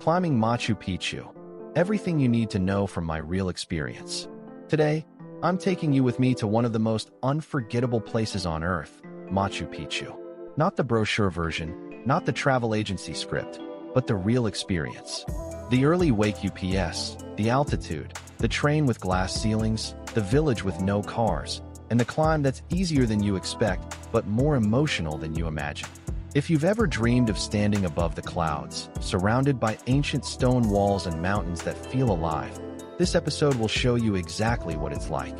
Climbing Machu Picchu. Everything you need to know from my real experience. Today, I'm taking you with me to one of the most unforgettable places on Earth, Machu Picchu. Not the brochure version, not the travel agency script, but the real experience. The early wake UPS, the altitude, the train with glass ceilings, the village with no cars, and the climb that's easier than you expect, but more emotional than you imagine. If you've ever dreamed of standing above the clouds, surrounded by ancient stone walls and mountains that feel alive, this episode will show you exactly what it's like.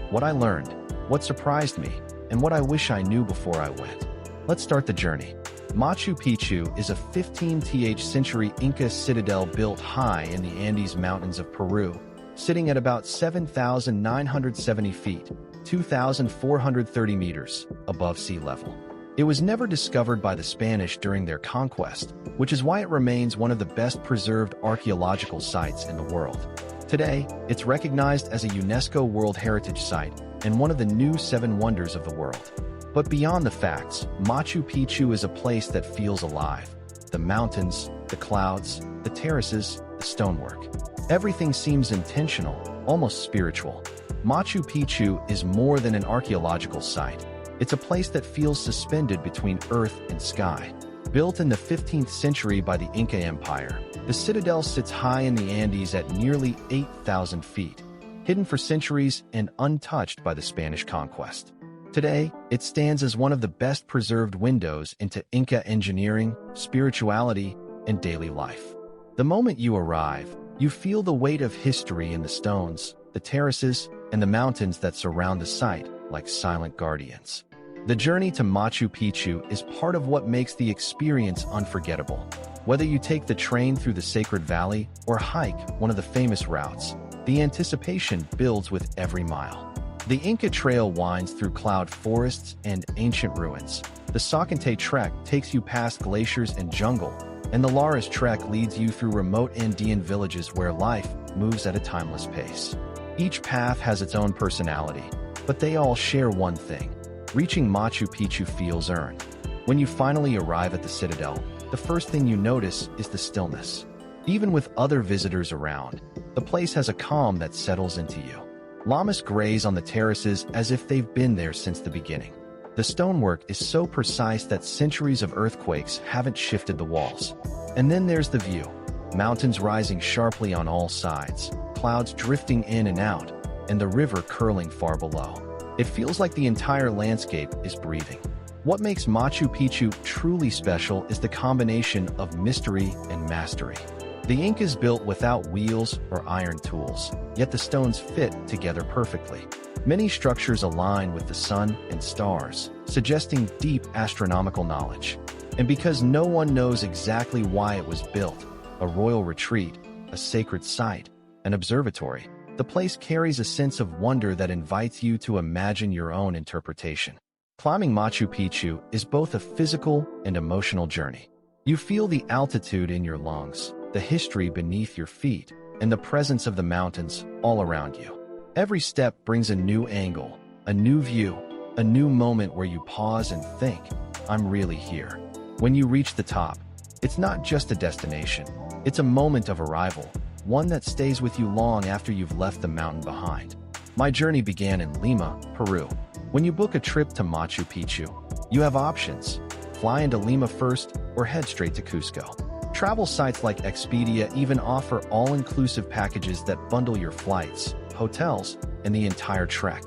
What I learned, what surprised me, and what I wish I knew before I went. Let's start the journey. Machu Picchu is a 15th century Inca citadel built high in the Andes Mountains of Peru, sitting at about 7,970 feet, 2,430 meters, above sea level. It was never discovered by the Spanish during their conquest, which is why it remains one of the best preserved archaeological sites in the world. Today, it's recognized as a UNESCO World Heritage Site and one of the new 7 wonders of the world. But beyond the facts, Machu Picchu is a place that feels alive. The mountains, the clouds, the terraces, the stonework. Everything seems intentional, almost spiritual. Machu Picchu is more than an archaeological site. It's a place that feels suspended between earth and sky. Built in the 15th century by the Inca Empire, the citadel sits high in the Andes at nearly 8,000 feet, hidden for centuries and untouched by the Spanish conquest. Today, it stands as one of the best preserved windows into Inca engineering, spirituality, and daily life. The moment you arrive, you feel the weight of history in the stones, the terraces, and the mountains that surround the site, like silent guardians. The journey to Machu Picchu is part of what makes the experience unforgettable. Whether you take the train through the Sacred Valley or hike one of the famous routes, the anticipation builds with every mile. The Inca Trail winds through cloud forests and ancient ruins. The Sakante Trek takes you past glaciers and jungle, and the Laras Trek leads you through remote Andean villages where life moves at a timeless pace. Each path has its own personality, but they all share one thing. Reaching Machu Picchu feels earned. When you finally arrive at the citadel, the first thing you notice is the stillness. Even with other visitors around, the place has a calm that settles into you. Llamas graze on the terraces as if they've been there since the beginning. The stonework is so precise that centuries of earthquakes haven't shifted the walls. And then there's the view. Mountains rising sharply on all sides, clouds drifting in and out, and the river curling far below. It feels like the entire landscape is breathing. What makes Machu Picchu truly special is the combination of mystery and mastery. The Incas built without wheels or iron tools, yet the stones fit together perfectly. Many structures align with the sun and stars, suggesting deep astronomical knowledge. And because no one knows exactly why it was built, a royal retreat, a sacred site, an observatory, the place carries a sense of wonder that invites you to imagine your own interpretation. Climbing Machu Picchu is both a physical and emotional journey. You feel the altitude in your lungs, the history beneath your feet, and the presence of the mountains all around you. Every step brings a new angle, a new view, a new moment where you pause and think, I'm really here. When you reach the top, it's not just a destination, it's a moment of arrival, one that stays with you long after you've left the mountain behind. My journey began in Lima, Peru. When you book a trip to Machu Picchu, you have options. Fly into Lima first or head straight to Cusco. Travel sites like Expedia even offer all-inclusive packages that bundle your flights, hotels, and the entire trek.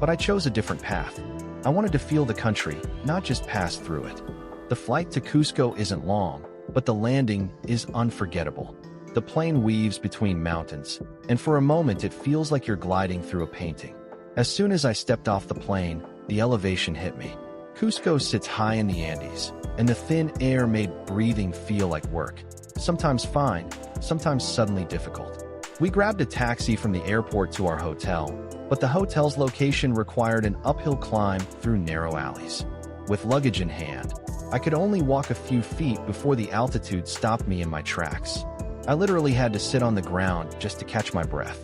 But I chose a different path. I wanted to feel the country, not just pass through it. The flight to Cusco isn't long, but the landing is unforgettable. The plane weaves between mountains, and for a moment it feels like you're gliding through a painting. As soon as I stepped off the plane, the elevation hit me. Cusco sits high in the Andes, and the thin air made breathing feel like work. Sometimes fine, sometimes suddenly difficult. We grabbed a taxi from the airport to our hotel, but the hotel's location required an uphill climb through narrow alleys. With luggage in hand, I could only walk a few feet before the altitude stopped me in my tracks. I literally had to sit on the ground just to catch my breath.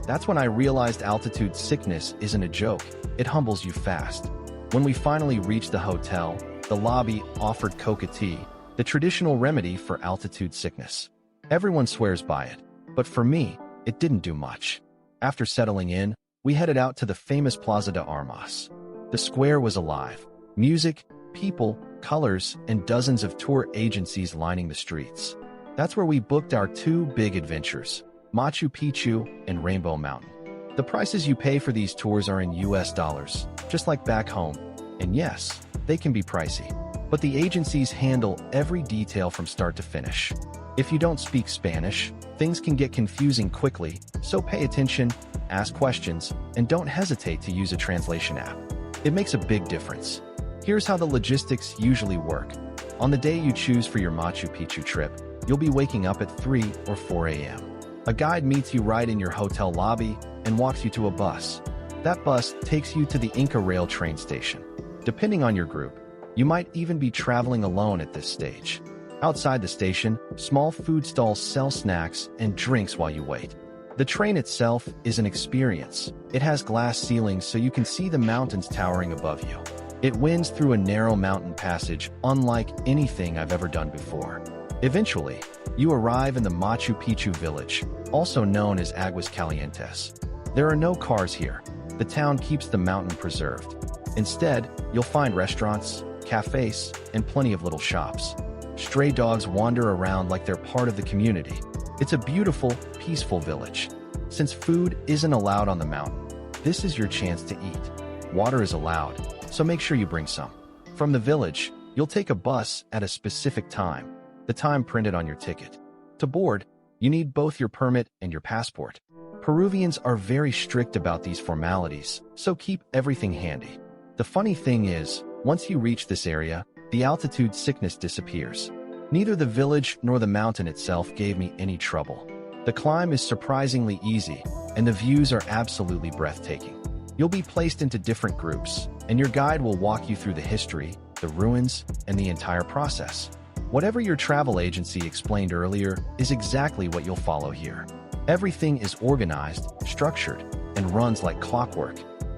That's when I realized altitude sickness isn't a joke, it humbles you fast. When we finally reached the hotel, the lobby offered coca tea, the traditional remedy for altitude sickness. Everyone swears by it, but for me, it didn't do much. After settling in, we headed out to the famous Plaza de Armas. The square was alive. Music, people, colors, and dozens of tour agencies lining the streets. That's where we booked our two big adventures, Machu Picchu and Rainbow Mountain. The prices you pay for these tours are in US dollars, just like back home. And yes, they can be pricey, but the agencies handle every detail from start to finish. If you don't speak Spanish, things can get confusing quickly, so pay attention, ask questions, and don't hesitate to use a translation app. It makes a big difference. Here's how the logistics usually work. On the day you choose for your Machu Picchu trip, you'll be waking up at 3 or 4 a.m. A guide meets you right in your hotel lobby and walks you to a bus. That bus takes you to the Inca Rail train station. Depending on your group, you might even be traveling alone at this stage. Outside the station, small food stalls sell snacks and drinks while you wait. The train itself is an experience. It has glass ceilings so you can see the mountains towering above you. It winds through a narrow mountain passage unlike anything I've ever done before. Eventually, you arrive in the Machu Picchu village, also known as Aguas Calientes. There are no cars here. The town keeps the mountain preserved. Instead, you'll find restaurants, cafes, and plenty of little shops. Stray dogs wander around like they're part of the community. It's a beautiful, peaceful village. Since food isn't allowed on the mountain, this is your chance to eat. Water is allowed, so make sure you bring some. From the village, you'll take a bus at a specific time, the time printed on your ticket. To board, you need both your permit and your passport. Peruvians are very strict about these formalities, so keep everything handy. The funny thing is, once you reach this area, the altitude sickness disappears. Neither the village nor the mountain itself gave me any trouble. The climb is surprisingly easy, and the views are absolutely breathtaking. You'll be placed into different groups, and your guide will walk you through the history, the ruins, and the entire process. Whatever your travel agency explained earlier is exactly what you'll follow here. Everything is organized, structured, and runs like clockwork.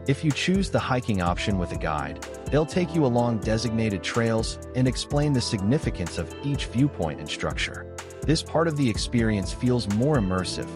If you choose the hiking option with a guide, they'll take you along designated trails and explain the significance of each viewpoint and structure. This part of the experience feels more immersive.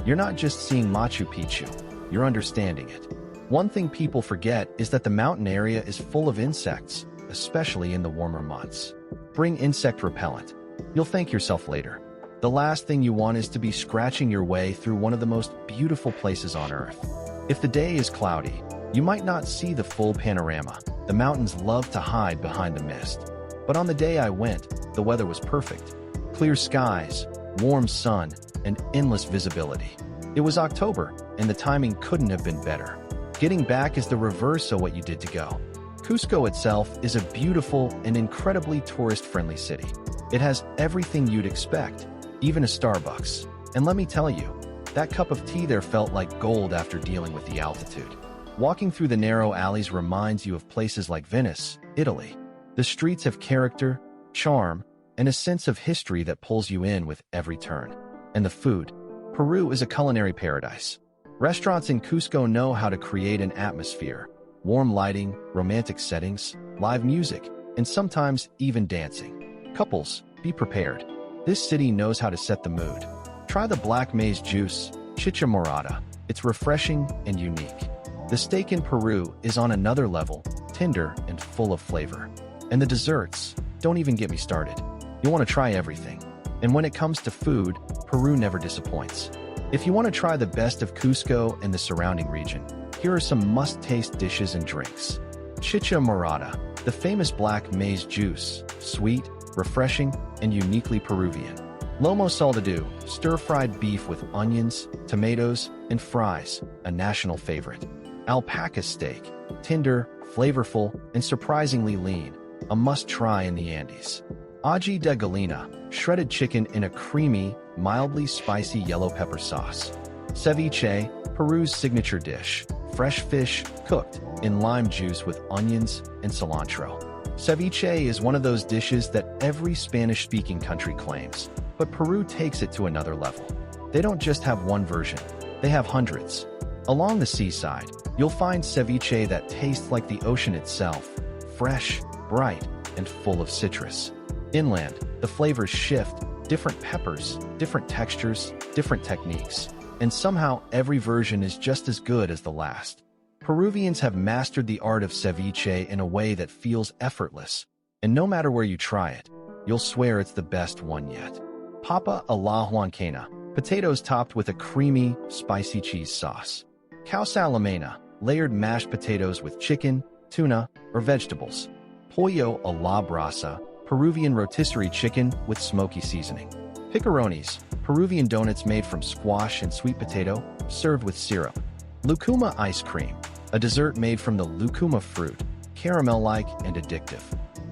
You're not just seeing Machu Picchu, you're understanding it. One thing people forget is that the mountain area is full of insects, especially in the warmer months. Bring insect repellent. You'll thank yourself later. The last thing you want is to be scratching your way through one of the most beautiful places on Earth. If the day is cloudy, you might not see the full panorama. The mountains love to hide behind the mist. But on the day I went, the weather was perfect. Clear skies, warm sun, and endless visibility. It was October, and the timing couldn't have been better. Getting back is the reverse of what you did to go. Cusco itself is a beautiful and incredibly tourist-friendly city. It has everything you'd expect, even a Starbucks. And let me tell you, that cup of tea there felt like gold after dealing with the altitude. Walking through the narrow alleys reminds you of places like Venice, Italy. The streets have character, charm, and a sense of history that pulls you in with every turn. And the food. Peru is a culinary paradise. Restaurants in Cusco know how to create an atmosphere. Warm lighting, romantic settings, live music, and sometimes even dancing. Couples, be prepared. This city knows how to set the mood. Try the black maize juice, chicha morada. It's refreshing and unique. The steak in Peru is on another level, tender and full of flavor. And the desserts, don't even get me started. You want to try everything. And when it comes to food, Peru never disappoints. If you want to try the best of Cusco and the surrounding region, here are some must-taste dishes and drinks. Chicha morada, the famous black maize juice, sweet, refreshing, and uniquely Peruvian. Lomo saltado, stir-fried beef with onions, tomatoes, and fries, a national favorite. Alpaca steak, tender, flavorful, and surprisingly lean, a must-try in the Andes. Ají de gallina, shredded chicken in a creamy, mildly spicy yellow pepper sauce. Ceviche, Peru's signature dish, fresh fish cooked in lime juice with onions and cilantro. Ceviche is one of those dishes that every Spanish-speaking country claims, but Peru takes it to another level. They don't just have one version, they have hundreds. Along the seaside, you'll find ceviche that tastes like the ocean itself, fresh, bright, and full of citrus. Inland, the flavors shift, Different peppers, different textures, different techniques. And somehow every version is just as good as the last. Peruvians have mastered the art of ceviche in a way that feels effortless. And no matter where you try it, you'll swear it's the best one yet. Papa a la huancaina, potatoes topped with a creamy, spicy cheese sauce. Causa a la mena, layered mashed potatoes with chicken, tuna, or vegetables. Pollo a la brasa, Peruvian rotisserie chicken with smoky seasoning. Picarones, Peruvian donuts made from squash and sweet potato, served with syrup. Lucuma ice cream, a dessert made from the lucuma fruit, caramel-like and addictive.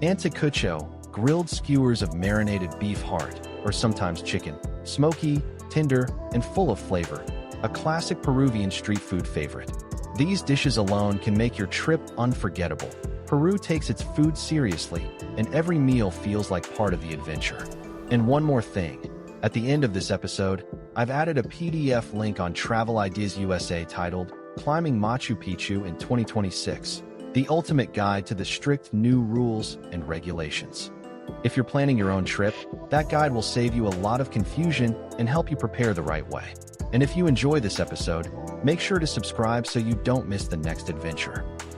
Anticucho, grilled skewers of marinated beef heart, or sometimes chicken, smoky, tender, and full of flavor, a classic Peruvian street food favorite. These dishes alone can make your trip unforgettable. Peru takes its food seriously, and every meal feels like part of the adventure. And one more thing. At the end of this episode, I've added a PDF link on Travel Ideas USA titled Climbing Machu Picchu in 2026, the ultimate guide to the strict new rules and regulations. If you're planning your own trip, that guide will save you a lot of confusion and help you prepare the right way. And if you enjoy this episode, make sure to subscribe so you don't miss the next adventure.